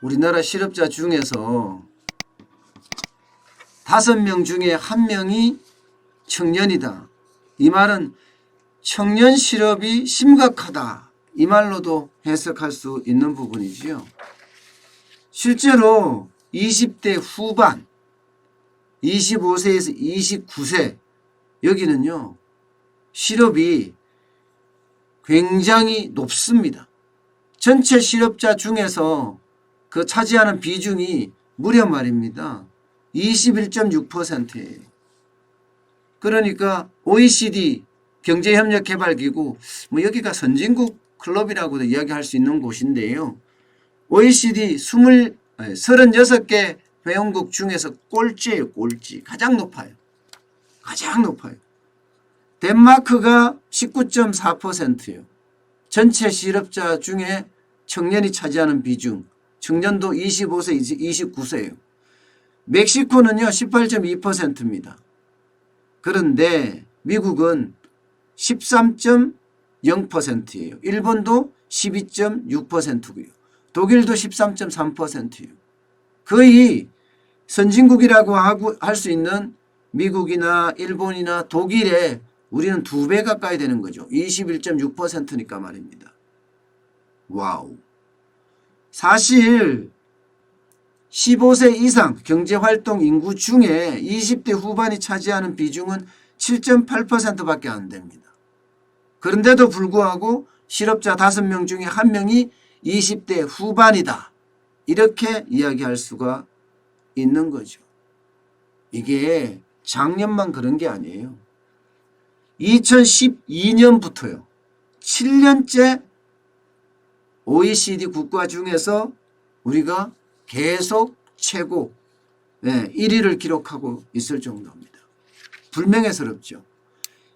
우리나라 실업자 중에서 5명 중에 1명이 청년이다. 이 말은 청년 실업이 심각하다. 이 말로도 해석할 수 있는 부분이지요. 실제로 20대 후반, 25세에서 29세 여기는요. 실업이 굉장히 높습니다. 전체 실업자 중에서 그 차지하는 비중이 무려 말입니다. 21.6%예요. 그러니까 OECD 경제협력개발기구 뭐 여기가 선진국 클럽이라고도 이야기할 수 있는 곳인데요. OECD 36개 회원국 중에서 꼴찌예요. 꼴찌. 가장 높아요. 가장 높아요. 덴마크가 19.4%예요. 전체 실업자 중에 청년이 차지하는 비중. 청년도 25세, 29세예요. 멕시코는요 18.2%입니다. 그런데 미국은 13.0%예요. 일본도 12.6%고요. 독일도 13.3%예요. 거의 선진국이라고 할 수 있는 미국이나 일본이나 독일에 우리는 2배 가까이 되는 거죠. 21.6%니까 말입니다. 와우. 사실 15세 이상 경제활동 인구 중에 20대 후반이 차지하는 비중은 7.8%밖에 안 됩니다. 그런데도 불구하고 실업자 5명 중에 1명이 20대 후반이다. 이렇게 이야기할 수가 있는 거죠. 이게 작년만 그런 게 아니에요. 2012년부터요. 7년째 OECD 국가 중에서 우리가 계속 최고 1위를 기록하고 있을 정도입니다. 불명예스럽죠.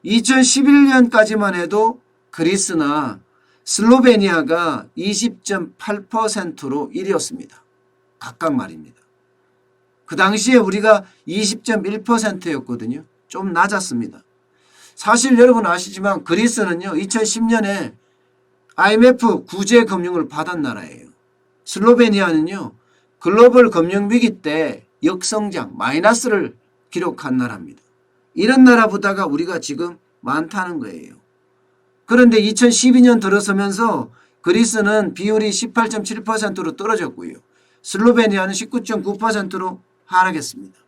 2011년까지만 해도 그리스나 슬로베니아가 20.8%로 1위였습니다. 각각 말입니다. 그 당시에 우리가 20.1%였거든요. 좀 낮았습니다. 사실 여러분 아시지만 그리스는요 2010년에 IMF 구제 금융을 받은 나라예요. 슬로베니아는요 글로벌 금융위기 때 역성장 마이너스를 기록한 나라입니다. 이런 나라보다가 우리가 지금 많다는 거예요. 그런데 2012년 들어서면서 그리스는 비율이 18.7%로 떨어졌고요. 슬로베니아는 19.9%로 하락했습니다.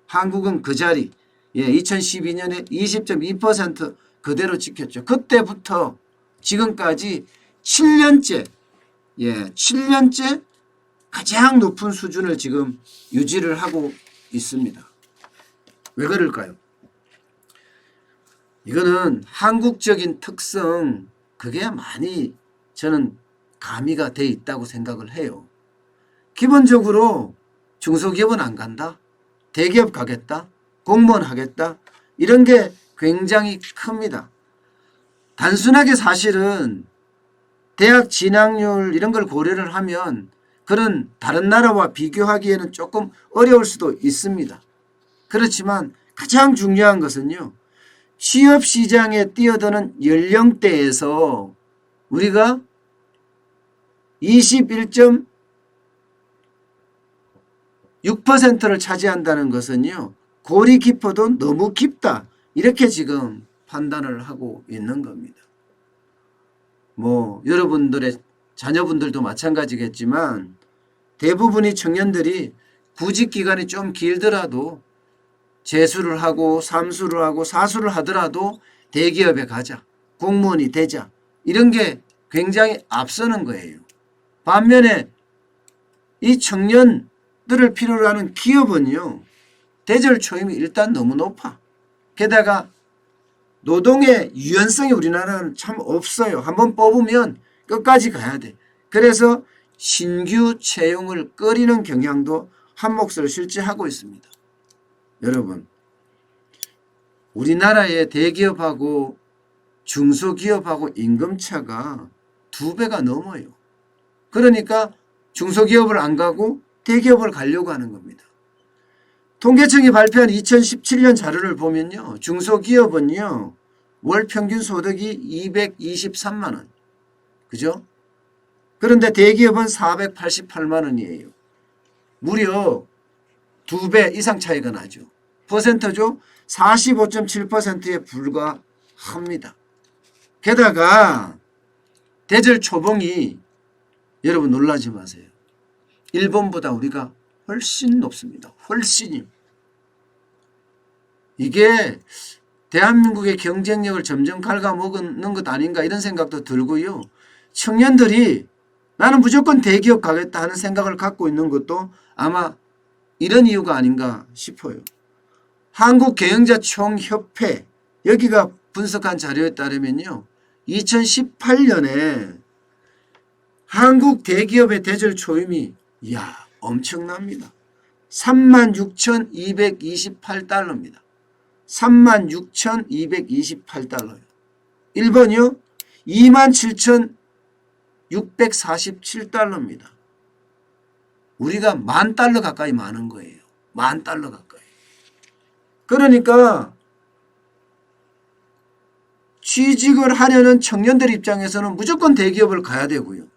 한국은 그 자리 2012년에 20.2% 그대로 지켰죠. 그때부터 지금까지 7년째 7년째 가장 높은 수준을 지금 유지를 하고 있습니다. 왜 그럴까요? 이거는 한국적인 특성 그게 많이 저는 가미가 돼 있다고 생각을 해요. 기본적으로 중소기업은 안 간다. 대기업 가겠다. 공무원 하겠다. 이런 게 굉장히 큽니다. 단순하게 사실은 대학 진학률 이런 걸 고려를 하면 그런 다른 나라와 비교하기에는 조금 어려울 수도 있습니다. 그렇지만 가장 중요한 것은요. 취업시장에 뛰어드는 연령대에서 우리가 21.6%를 차지한다는 것은요. 골이 깊어도 너무 깊다. 이렇게 지금 판단을 하고 있는 겁니다. 뭐 여러분들의 자녀분들도 마찬가지겠지만 대부분의 청년들이 구직 기간이 좀 길더라도 재수를 하고 삼수를 하고 사수를 하더라도 대기업에 가자. 공무원이 되자. 이런 게 굉장히 앞서는 거예요. 반면에 이 청년들을 필요로 하는 기업은요. 대졸 초임이 일단 너무 높아. 게다가 노동의 유연성이 우리나라는 참 없어요. 한번 뽑으면 끝까지 가야 돼. 그래서 신규 채용을 꺼리는 경향도 한 몫을 실제 하고 있습니다. 여러분, 우리나라의 대기업하고 중소기업하고 임금차가 2배가 넘어요. 그러니까 중소기업을 안 가고 대기업을 가려고 하는 겁니다. 통계청이 발표한 2017년 자료를 보면요. 중소기업은요. 월 평균 소득이 223만 원. 그죠? 그런데 대기업은 488만 원이에요. 무려 2배 이상 차이가 나죠. 퍼센트죠. 45.7%에 불과합니다. 게다가 대절 초봉이 여러분 놀라지 마세요. 일본보다 우리가 훨씬 높습니다. 훨씬이요. 이게 대한민국의 경쟁력을 점점 갉아먹는 것 아닌가 이런 생각도 들고요. 청년들이 나는 무조건 대기업 가겠다 하는 생각을 갖고 있는 것도 아마 이런 이유가 아닌가 싶어요. 한국경영자총협회 여기가 분석한 자료에 따르면요. 2018년에 한국 대기업의 대절 초임이 엄청납니다. 36,228달러입니다. 36,228달러요. 일본이요? 27,647달러입니다. 우리가 10,000달러 가까이 많은 거예요. 10,000달러 가까이. 그러니까 취직을 하려는 청년들 입장에서는 무조건 대기업을 가야 되고요.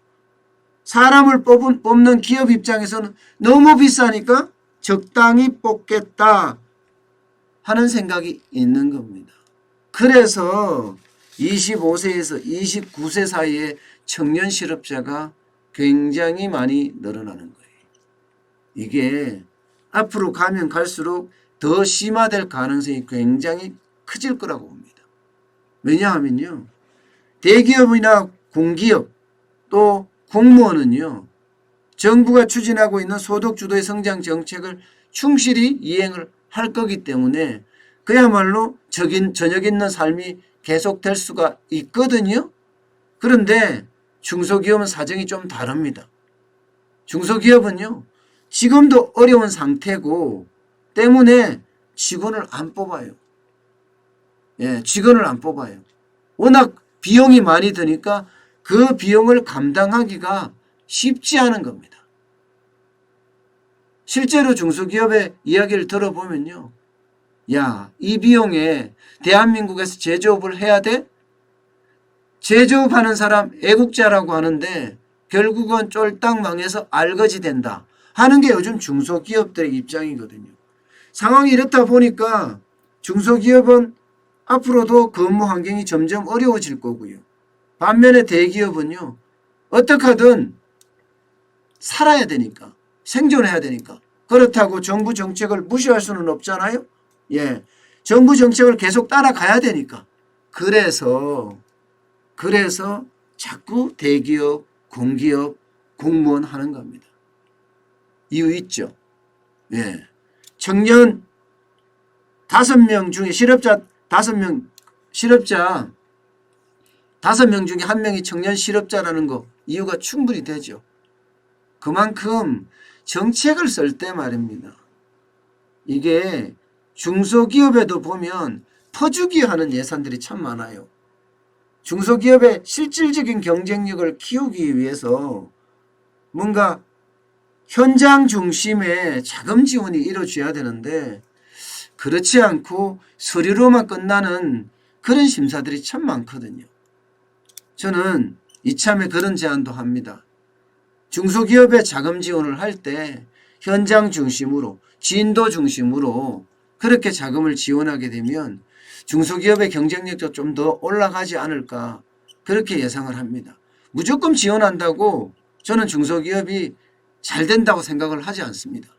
사람을 뽑는 기업 입장에서는 너무 비싸니까 적당히 뽑겠다 하는 생각이 있는 겁니다. 그래서 25세에서 29세 사이에 청년 실업자가 굉장히 많이 늘어나는 거예요. 이게 앞으로 가면 갈수록 더 심화될 가능성이 굉장히 커질 거라고 봅니다. 왜냐하면요. 대기업이나 공기업 또 공무원은요. 정부가 추진하고 있는 소득주도의 성장 정책을 충실히 이행을 할 거기 때문에 그야말로 저녁 있는 삶이 계속될 수가 있거든요. 그런데 중소기업은 사정이 좀 다릅니다. 중소기업은요. 지금도 어려운 상태고 때문에 직원을 안 뽑아요. 직원을 안 뽑아요. 워낙 비용이 많이 드니까 그 비용을 감당하기가 쉽지 않은 겁니다. 실제로 중소기업의 이야기를 들어보면요. 이 비용에 대한민국에서 제조업을 해야 돼? 제조업하는 사람 애국자라고 하는데 결국은 쫄딱 망해서 알거지 된다 하는 게 요즘 중소기업들의 입장이거든요. 상황이 이렇다 보니까 중소기업은 앞으로도 근무 환경이 점점 어려워질 거고요. 반면에 대기업은요. 어떻게 하든 살아야 되니까 생존해야 되니까 그렇다고 정부 정책을 무시할 수는 없잖아요. 정부 정책을 계속 따라가야 되니까 그래서 자꾸 대기업, 공기업, 공무원 하는 겁니다. 이유 있죠. 청년 5명 중에 실업자 5명 중에 1명이 청년 실업자라는 거 이유가 충분히 되죠. 그만큼 정책을 쓸 때 말입니다. 이게 중소기업에도 보면 퍼주기 하는 예산들이 참 많아요. 중소기업의 실질적인 경쟁력을 키우기 위해서 뭔가 현장 중심의 자금 지원이 이루어져야 되는데 그렇지 않고 서류로만 끝나는 그런 심사들이 참 많거든요. 저는 이참에 그런 제안도 합니다. 중소기업의 자금 지원을 할 때 현장 중심으로 진도 중심으로 그렇게 자금을 지원하게 되면 중소기업의 경쟁력도 좀 더 올라가지 않을까 그렇게 예상을 합니다. 무조건 지원한다고 저는 중소기업이 잘 된다고 생각을 하지 않습니다.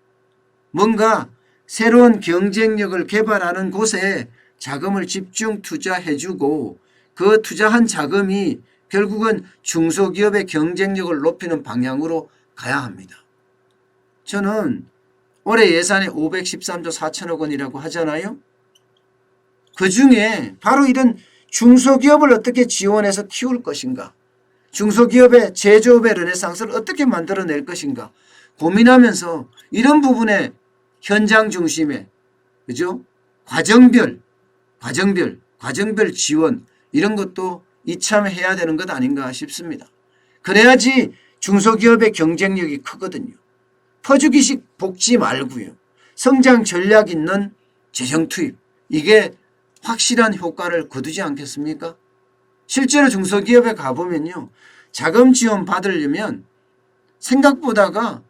뭔가 새로운 경쟁력을 개발하는 곳에 자금을 집중 투자해주고 그 투자한 자금이 결국은 중소기업의 경쟁력을 높이는 방향으로 가야 합니다. 저는 올해 예산에 513조 4천억 원이라고 하잖아요. 그중에 바로 이런 중소기업을 어떻게 지원해서 키울 것인가, 중소기업의 제조업의 르네상스를 어떻게 만들어낼 것인가 고민하면서 이런 부분에 현장 중심의 그죠? 과정별 지원 이런 것도 이참에 해야 되는 것 아닌가 싶습니다. 그래야지 중소기업의 경쟁력이 크거든요. 퍼주기식 복지 말고요. 성장 전략 있는 재정 투입 이게 확실한 효과를 거두지 않겠습니까? 실제로 중소기업에 가보면요. 자금 지원 받으려면 생각보다가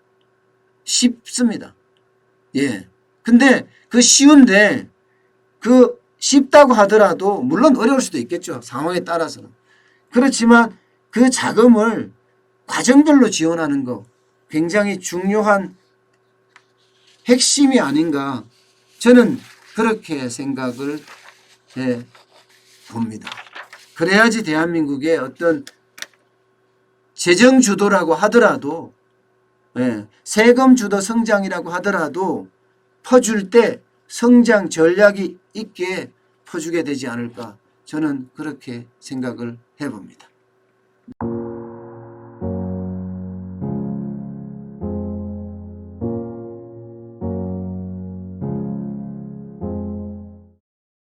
쉽습니다. 예. 근데 그 쉬운데 그 쉽다고 하더라도 물론 어려울 수도 있겠죠. 상황에 따라서는. 그렇지만 그 자금을 과정별로 지원하는 거 굉장히 중요한 핵심이 아닌가 저는 그렇게 생각을 해 봅니다. 그래야지 대한민국의 어떤 재정 주도라고 하더라도 세금 주도 성장이라고 하더라도 퍼줄 때 성장 전략이 있게 퍼주게 되지 않을까 저는 그렇게 생각을 해봅니다.